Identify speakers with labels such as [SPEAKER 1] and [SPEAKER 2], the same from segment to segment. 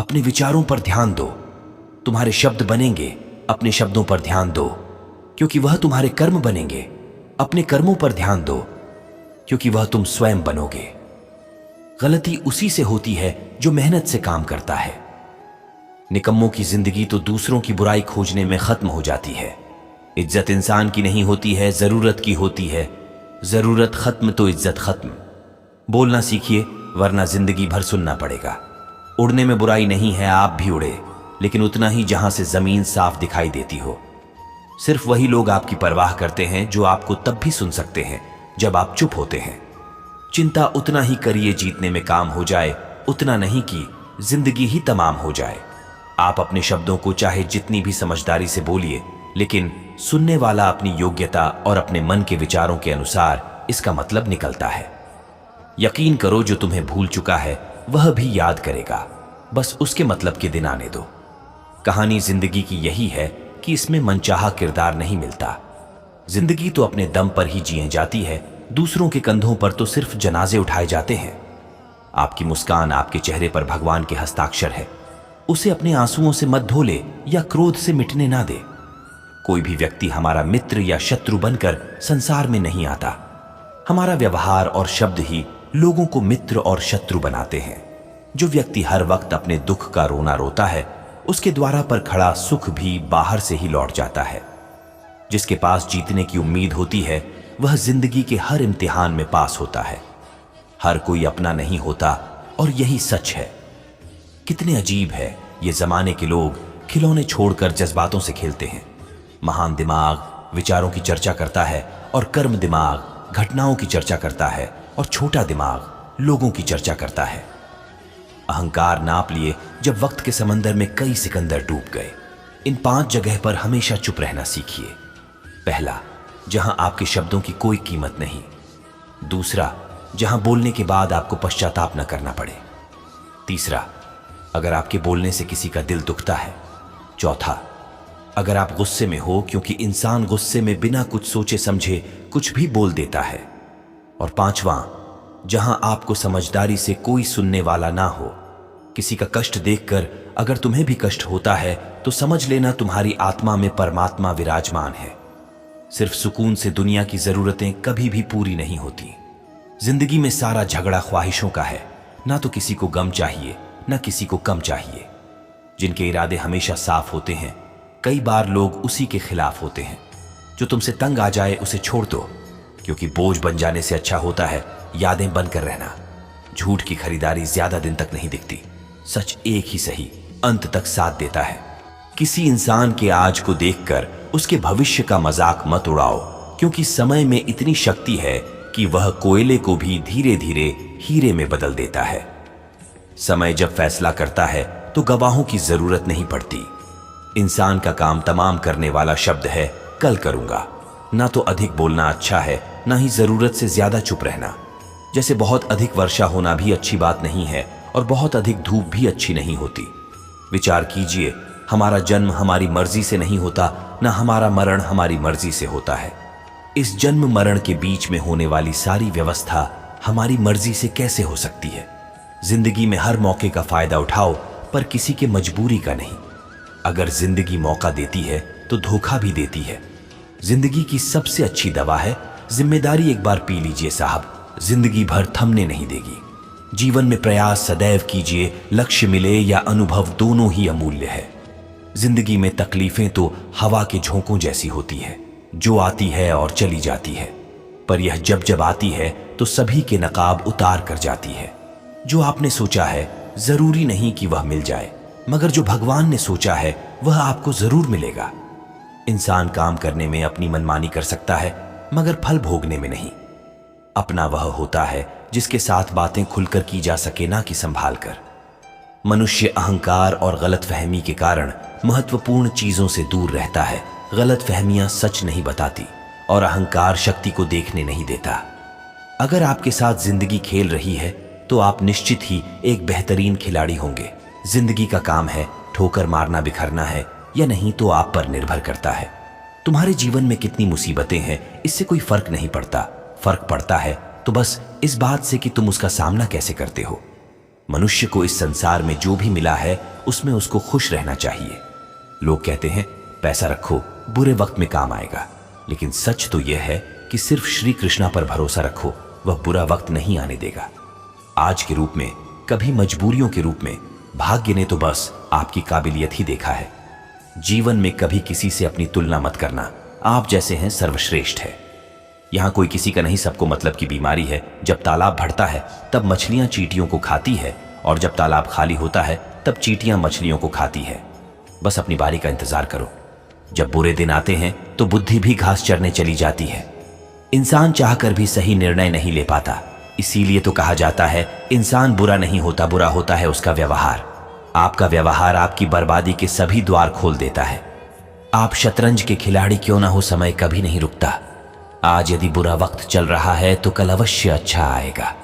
[SPEAKER 1] अपने विचारों पर ध्यान दो। तुम्हारे शब्द बनेंगे, अपने शब्दों पर ध्यान दो, क्योंकि वह तुम्हारे कर्म बनेंगे। अपने कर्मों पर ध्यान दो, क्योंकि वह तुम स्वयं बनोगे। गलती उसी से होती है जो मेहनत से काम करता है। निकम्मों की जिंदगी तो दूसरों की बुराई खोजने में खत्म हो जाती है। इज्जत इंसान की नहीं होती है, जरूरत की होती है। जरूरत खत्म तो इज्जत खत्म। बोलना सीखिए, वरना जिंदगी भर सुनना पड़ेगा। उड़ने में बुराई नहीं है, आप भी उड़े, लेकिन उतना ही जहां से जमीन साफ दिखाई देती हो। सिर्फ वही लोग आपकी परवाह करते हैं जो आपको तब भी सुन सकते हैं जब आप चुप होते हैं। चिंता उतना ही करिए जीतने में काम हो जाए, उतना नहीं कि जिंदगी ही तमाम हो जाए। आप अपने शब्दों को चाहे जितनी भी समझदारी से बोलिए, लेकिन सुनने वाला अपनी योग्यता और अपने मन के विचारों के अनुसार इसका मतलब निकलता है। यकीन करो, जो तुम्हें भूल चुका है वह भी याद करेगा, बस उसके मतलब के दिन आने दो। कहानी जिंदगी की यही है कि इसमें मनचाहा किरदार नहीं मिलता। जिंदगी तो अपने दम पर ही जिए जाती है, दूसरों के कंधों पर तो सिर्फ जनाजे उठाए जाते हैं। आपकी मुस्कान आपके चेहरे पर भगवान के हस्ताक्षर है, उसे अपने आंसुओं से मत धो ले या क्रोध से मिटने ना दे। कोई भी व्यक्ति हमारा मित्र या शत्रु बनकर संसार में नहीं आता। हमारा व्यवहार और शब्द ही लोगों को मित्र और शत्रु बनाते हैं। जो व्यक्ति हर वक्त अपने दुख का रोना रोता है, उसके द्वारा पर खड़ा सुख भी बाहर से ही लौट जाता है। जिसके पास जीतने की उम्मीद होती है, वह जिंदगी के हर इम्तिहान में पास होता है। हर कोई अपना नहीं होता, और यही सच है। कितने अजीब है, ये जमाने के लोग खिलौने छोड़कर जज्बातों से खेलते हैं। महान दिमाग विचारों की चर्चा करता है, और कर्म दिमाग घटनाओं की चर्चा करता है, और छोटा दिमाग लोगों की चर्चा करता है। अहंकार नाप लिए जब वक्त के समंदर में कई सिकंदर डूब गए। इन 5 जगह पर हमेशा चुप रहना सीखिए। पहला, जहां आपके शब्दों की कोई कीमत नहीं। दूसरा, जहां बोलने के बाद आपको पश्चाताप न करना पड़े। तीसरा, अगर आपके बोलने से किसी का दिल दुखता है। चौथा, अगर आप गुस्से में हो, क्योंकि इंसान गुस्से में बिना कुछ सोचे समझे कुछ भी बोल देता है। और पांचवां, जहां आपको समझदारी से कोई सुनने वाला ना हो। किसी का कष्ट देखकर अगर तुम्हें भी कष्ट होता है, तो समझ लेना तुम्हारी आत्मा में परमात्मा विराजमान है। सिर्फ सुकून से दुनिया की जरूरतें कभी भी पूरी नहीं होती। जिंदगी में सारा झगड़ा ख्वाहिशों का है। ना तो किसी को गम चाहिए, ना किसी को कम चाहिए। जिनके इरादे हमेशा साफ होते हैं, कई बार लोग उसी के खिलाफ होते हैं। जो तुमसे तंग आ जाए उसे छोड़ दो, क्योंकि बोझ बन जाने से अच्छा होता है यादें बनकर रहना। झूठ की खरीदारी ज्यादा दिन तक नहीं दिखती। सच एक ही सही अंत तक साथ देता है। किसी इंसान के आज को देखकर उसके भविष्य का मजाक मत उड़ाओ, क्योंकि समय में इतनी शक्ति है कि वह कोयले को भी धीरे धीरे हीरे में बदल देता है। समय जब फैसला करता है तो गवाहों की जरूरत नहीं पड़ती। इंसान का काम तमाम करने वाला शब्द है कल करूंगा। ना तो अधिक बोलना अच्छा है, ना ही जरूरत से ज्यादा चुप रहना। जैसे बहुत अधिक वर्षा होना भी अच्छी बात नहीं है, और बहुत अधिक धूप भी अच्छी नहीं होती। विचार कीजिए, हमारा जन्म हमारी मर्जी से नहीं होता, ना हमारा मरण हमारी मर्जी से होता है। इस जन्म मरण के बीच में होने वाली सारी व्यवस्था हमारी मर्जी से कैसे हो सकती है? जिंदगी में हर मौके का फायदा उठाओ, पर किसी के मजबूरी का नहीं। अगर जिंदगी मौका देती है तो धोखा भी देती है। जिंदगी की सबसे अच्छी दवा है जिम्मेदारी। एक बार पी लीजिए साहब, जिंदगी भर थमने नहीं देगी। जीवन में प्रयास सदैव कीजिए, लक्ष्य मिले या अनुभव दोनों ही अमूल्य है। जिंदगी में तकलीफें तो हवा के झोंकों जैसी होती है, जो आती है और चली जाती है, पर यह जब जब आती है तो सभी के नकाब उतार कर जाती है। जो आपने सोचा है जरूरी नहीं कि वह मिल जाए, मगर जो भगवान ने सोचा है वह आपको जरूर मिलेगा। इंसान काम करने में अपनी मनमानी कर सकता है, मगर फल भोगने में नहीं। अपना वह होता है जिसके साथ बातें खुलकर की जा सके, ना कि संभाल कर। मनुष्य अहंकार और गलतफहमी के कारण महत्वपूर्ण चीजों से दूर रहता है। गलतफहमियां सच नहीं बताती, और अहंकार शक्ति को देखने नहीं देता। अगर आपके साथ जिंदगी खेल रही है तो आप निश्चित ही एक बेहतरीन खिलाड़ी होंगे। जिंदगी का काम है ठोकर मारना, बिखरना है या नहीं तो आप पर निर्भर करता है। तुम्हारे जीवन में कितनी मुसीबतें हैं इससे कोई फर्क नहीं पड़ता। फर्क पड़ता है तो बस इस बात से कि तुम उसका सामना कैसे करते हो। मनुष्य को इस संसार में जो भी मिला है उसमें उसको खुश रहना चाहिए। लोग कहते हैं पैसा रखो, बुरे वक्त में काम आएगा, लेकिन सच तो यह है कि सिर्फ श्री कृष्णा पर भरोसा रखो, वह बुरा वक्त नहीं आने देगा। आज के रूप में, कभी मजबूरियों के रूप में, भाग्य ने तो बस आपकी काबिलियत ही देखा है। जीवन में कभी किसी से अपनी तुलना मत करना, आप जैसे हैं सर्वश्रेष्ठ है। यहां कोई किसी का नहीं सबको मतलब की बीमारी है। जब तालाब भरता है तब मछलियां चींटियों को खाती है, और जब तालाब खाली होता है तब चींटियां मछलियों को खाती है। बस अपनी बारी का इंतजार करो। जब बुरे दिन आते हैं तो बुद्धि भी घास चरने चली जाती है। इंसान चाहकर भी सही निर्णय नहीं ले पाता, इसीलिए तो कहा जाता है इंसान बुरा नहीं होता, बुरा होता है उसका व्यवहार। आपका व्यवहार आपकी बर्बादी के सभी द्वार खोल देता है। आप शतरंज के खिलाड़ी क्यों ना हो, समय कभी नहीं रुकता। आज यदि बुरा वक्त चल रहा है तो कल अवश्य अच्छा आएगा।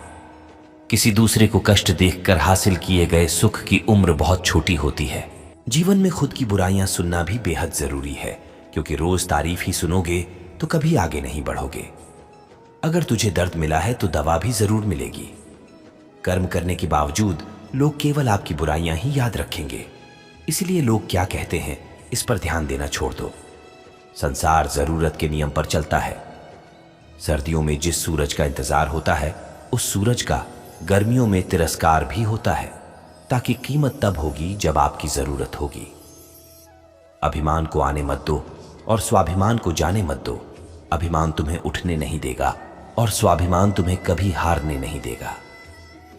[SPEAKER 1] किसी दूसरे को कष्ट देखकर हासिल किए गए सुख की उम्र बहुत छोटी होती है। जीवन में खुद की बुराइयां सुनना भी बेहद जरूरी है, क्योंकि रोज तारीफ ही सुनोगे तो कभी आगे नहीं बढ़ोगे। अगर तुझे दर्द मिला है तो दवा भी जरूर मिलेगी। कर्म करने के बावजूद लोग केवल आपकी बुराइयां ही याद रखेंगे, इसलिए लोग क्या कहते हैं इस पर ध्यान देना छोड़ दो। संसार जरूरत के नियम पर चलता है। सर्दियों में जिस सूरज का इंतजार होता है, उस सूरज का गर्मियों में तिरस्कार भी होता है, ताकि कीमत तब होगी जब आपकी जरूरत होगी। अभिमान को आने मत दो और स्वाभिमान को जाने मत दो। अभिमान तुम्हें उठने नहीं देगा और स्वाभिमान तुम्हें कभी हारने नहीं देगा।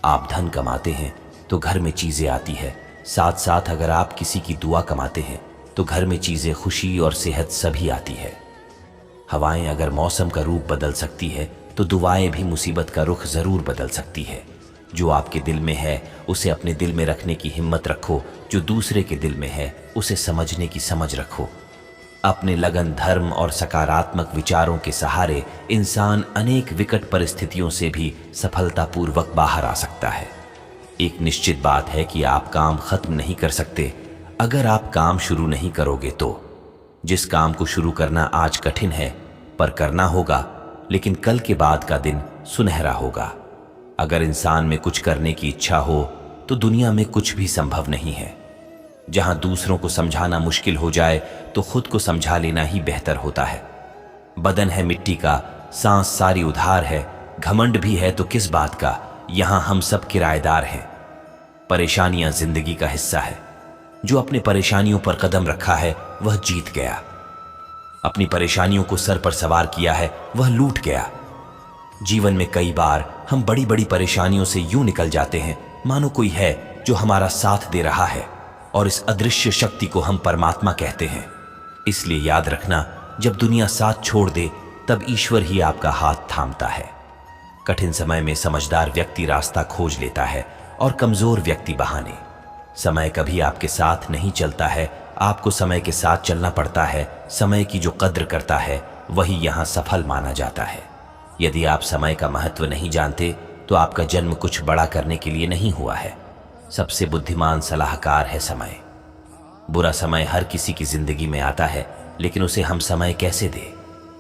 [SPEAKER 1] आप धन कमाते हैं तो घर में चीजें आती है, साथ साथ अगर आप किसी की दुआ कमाते हैं तो घर में चीजें, खुशी और सेहत सभी आती है। हवाएं अगर मौसम का रूप बदल सकती है तो दुआएं भी मुसीबत का रुख जरूर बदल सकती है। जो आपके दिल में है उसे अपने दिल में रखने की हिम्मत रखो, जो दूसरे के दिल में है उसे समझने की समझ रखो। अपने लगन, धर्म और सकारात्मक विचारों के सहारे इंसान अनेक विकट परिस्थितियों से भी सफलतापूर्वक बाहर आ सकता है। एक निश्चित बात है कि आप काम खत्म नहीं कर सकते अगर आप काम शुरू नहीं करोगे तो। जिस काम को शुरू करना आज कठिन है, पर करना होगा, लेकिन कल के बाद का दिन सुनहरा होगा। अगर इंसान में कुछ करने की इच्छा हो तो दुनिया में कुछ भी संभव नहीं है। जहां दूसरों को समझाना मुश्किल हो जाए तो खुद को समझा लेना ही बेहतर होता है। बदन है मिट्टी का, सांस सारी उधार है, घमंड भी है तो किस बात का, यहां हम सब किराएदार हैं। परेशानियां जिंदगी का हिस्सा है। जो अपने परेशानियों पर कदम रखा है वह जीत गया। अपनी परेशानियों को सर पर सवार किया है वह लूट गया। जीवन में कई बार हम बड़ी बड़ी परेशानियों से यूं निकल जाते हैं मानो कोई है जो हमारा साथ दे रहा है, और इस अदृश्य शक्ति को हम परमात्मा कहते हैं। इसलिए याद रखना, जब दुनिया साथ छोड़ दे तब ईश्वर ही आपका हाथ थामता है। कठिन समय में समझदार व्यक्ति रास्ता खोज लेता है और कमजोर व्यक्ति बहाने। समय कभी आपके साथ नहीं चलता है, आपको समय के साथ चलना पड़ता है। समय की जो कद्र करता है वही यहाँ सफल माना जाता है। यदि आप समय का महत्व नहीं जानते तो आपका जन्म कुछ बड़ा करने के लिए नहीं हुआ है। सबसे बुद्धिमान सलाहकार है समय। बुरा समय हर किसी की जिंदगी में आता है, लेकिन उसे हम समय कैसे दें,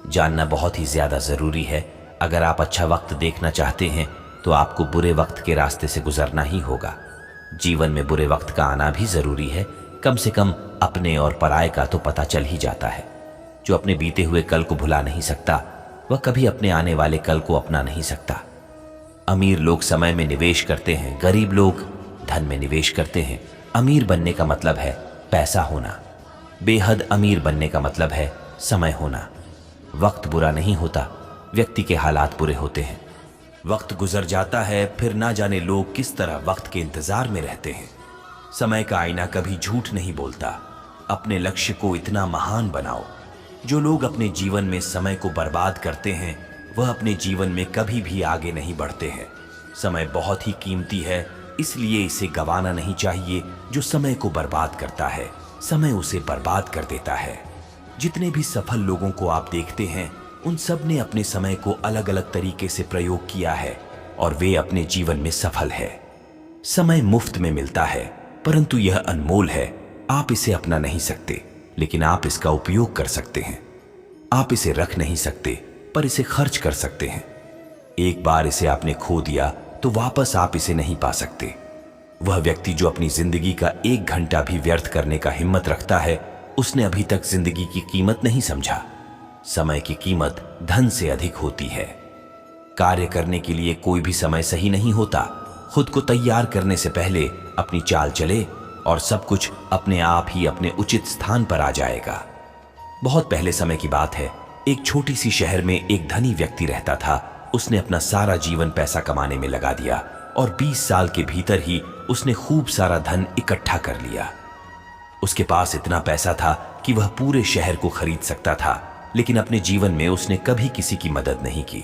[SPEAKER 1] जानना बहुत ही ज्यादा जरूरी है। अगर आप अच्छा वक्त देखना चाहते हैं तो आपको बुरे वक्त के रास्ते से गुजरना ही होगा। जीवन में बुरे वक्त का आना भी जरूरी है, कम से कम अपने और पराये का तो पता चल ही जाता है। जो अपने बीते हुए कल को भुला नहीं सकता वह कभी अपने आने वाले कल को अपना नहीं सकता। अमीर लोग समय में निवेश करते हैं, गरीब लोग धन में निवेश करते हैं। अमीर बनने का मतलब है पैसा होना, बेहद अमीर बनने का मतलब है समय होना। वक्त बुरा नहीं होता, व्यक्ति के हालात बुरे होते हैं। वक्त गुजर जाता है, फिर ना जाने लोग किस तरह वक्त के इंतजार में रहते हैं। समय का आईना कभी झूठ नहीं बोलता। अपने लक्ष्य को इतना महान बनाओ। जो लोग अपने जीवन में समय को बर्बाद करते हैं वह अपने जीवन में कभी भी आगे नहीं बढ़ते हैं। समय बहुत ही कीमती है, इसलिए इसे गंवाना नहीं चाहिए। जो समय को बर्बाद करता है समय उसे बर्बाद कर देता है। जितने भी सफल लोगों को आप देखते हैं उन सब ने अपने समय को अलग अलग तरीके से प्रयोग किया है और वे अपने जीवन में सफल है। समय मुफ्त में मिलता है, परंतु यह अनमोल है। आप इसे अपना नहीं सकते, लेकिन आप इसका उपयोग कर सकते हैं। आप इसे रख नहीं सकते, पर इसे खर्च कर सकते हैं। एक बार इसे आपने खो दिया तो वापस आप इसे नहीं पा सकते। वह व्यक्ति जो अपनी जिंदगी का 1 घंटा भी व्यर्थ करने का हिम्मत रखता है, उसने अभी तक जिंदगी की कीमत नहीं समझा। समय की कीमत धन से अधिक होती है। कार्य करने के लिए कोई भी समय सही नहीं होता। खुद को तैयार करने से पहले अपनी चाल चले और सब कुछ अपने आप ही अपने उचित स्थान पर आ जाएगा। बहुत पहले समय की बात है। एक छोटी सी शहर में एक धनी व्यक्ति रहता था। उसने अपना सारा जीवन पैसा कमाने में लगा दिया और 20 साल के भीतर ही उसने खूब सारा धन इकट्ठा कर लिया। उसके पास इतना पैसा था कि वह पूरे शहर को खरीद सकता था, लेकिन अपने जीवन में उसने कभी किसी की मदद नहीं की।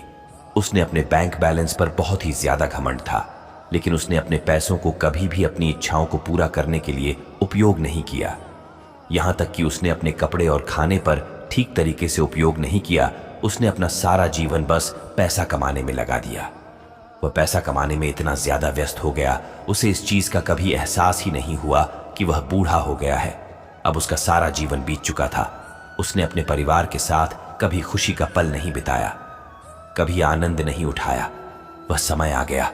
[SPEAKER 1] उसने अपने बैंक बैलेंस पर बहुत ही ज्यादा घमंड था, लेकिन उसने अपने पैसों को कभी भी अपनी इच्छाओं को पूरा करने के लिए उपयोग नहीं किया। यहां तक कि उसने अपने कपड़े और खाने पर ठीक तरीके से उपयोग नहीं किया। उसने अपना सारा जीवन बस पैसा कमाने में लगा दिया। वह पैसा कमाने में इतना ज्यादा व्यस्त हो गया, उसे इस चीज का कभी एहसास ही नहीं हुआ कि वह बूढ़ा हो गया है। अब उसका सारा जीवन बीत चुका था। उसने अपने परिवार के साथ कभी खुशी का पल नहीं बिताया, कभी आनंद नहीं उठाया। वह समय आ गया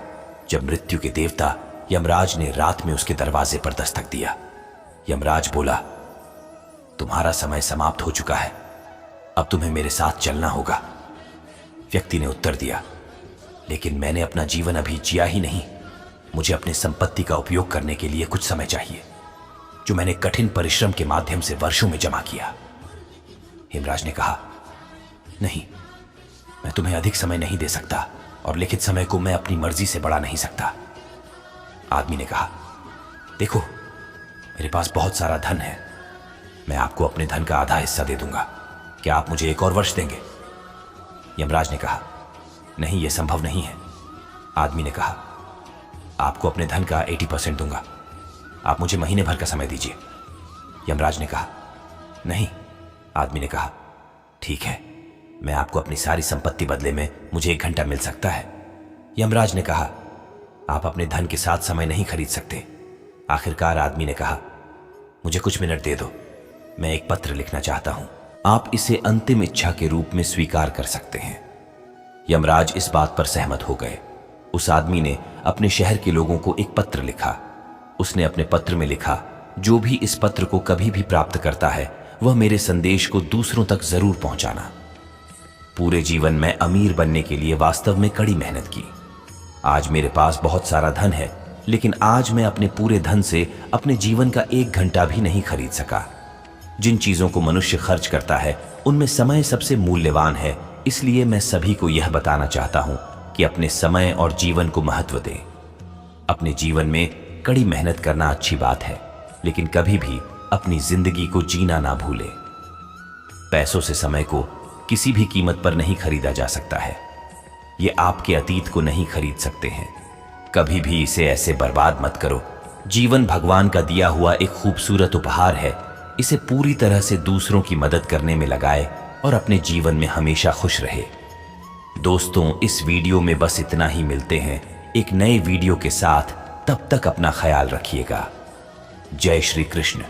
[SPEAKER 1] जब मृत्यु के देवता यमराज ने रात में उसके दरवाजे पर दस्तक दिया। यमराज बोला, तुम्हारा समय समाप्त हो चुका है, अब तुम्हें मेरे साथ चलना होगा। व्यक्ति ने उत्तर दिया, लेकिन मैंने अपना जीवन अभी जिया ही नहीं। मुझे अपनी संपत्ति का उपयोग करने के लिए कुछ समय चाहिए, जो मैंने कठिन परिश्रम के माध्यम से वर्षों में जमा किया। हेमराज ने कहा, नहीं, मैं तुम्हें अधिक समय नहीं दे सकता और लिखित समय को मैं अपनी मर्जी से बढ़ा नहीं सकता। आदमी ने कहा, देखो, मेरे पास बहुत सारा धन है, मैं आपको अपने धन का आधा हिस्सा दे दूंगा। क्या आप मुझे 1 और वर्ष देंगे? यमराज ने कहा, नहीं, यह संभव नहीं है। आदमी ने कहा, आपको अपने धन का 80% दूंगा, आप मुझे महीने भर का समय दीजिए। यमराज ने कहा, नहीं। आदमी ने कहा, ठीक है, मैं आपको अपनी सारी संपत्ति बदले में मुझे 1 घंटा मिल सकता है। यमराज ने कहा, आप अपने धन के साथ समय नहीं खरीद सकते। आखिरकार आदमी ने कहा, मुझे कुछ मिनट दे दो, मैं एक पत्र लिखना चाहता हूं। आप इसे अंतिम इच्छा के रूप में स्वीकार कर सकते हैं। यमराज इस बात पर सहमत हो गए। उस आदमी ने अपने शहर के लोगों को एक पत्र लिखा। उसने अपने पत्र में लिखा, जो भी इस पत्र को कभी भी प्राप्त करता है, वह मेरे संदेश को दूसरों तक जरूर पहुंचाना। पूरे जीवन में अमीर बनने के लिए वास्तव में कड़ी मेहनत की। आज मेरे पास बहुत सारा धन है, लेकिन आज मैं अपने पूरे धन से अपने जीवन का 1 घंटा भी नहीं खरीद सका। जिन चीजों को मनुष्य खर्च करता है, उनमें समय सबसे मूल्यवान है। इसलिए मैं सभी को यह बताना चाहता हूं कि अपने समय और जीवन को महत्व दें। अपने जीवन में कड़ी मेहनत करना अच्छी बात है, लेकिन कभी भी अपनी जिंदगी को जीना ना भूलें। पैसों से समय को किसी भी कीमत पर नहीं खरीदा जा सकता है। ये आपके अतीत को नहीं खरीद सकते हैं। कभी भी इसे ऐसे बर्बाद मत करो। जीवन भगवान का दिया हुआ एक खूबसूरत उपहार है। इसे पूरी तरह से दूसरों की मदद करने में लगाए और अपने जीवन में हमेशा खुश रहे। दोस्तों, इस वीडियो में बस इतना ही। मिलते हैं एक नए वीडियो के साथ। तब तक अपना ख्याल रखिएगा। जय श्री कृष्ण।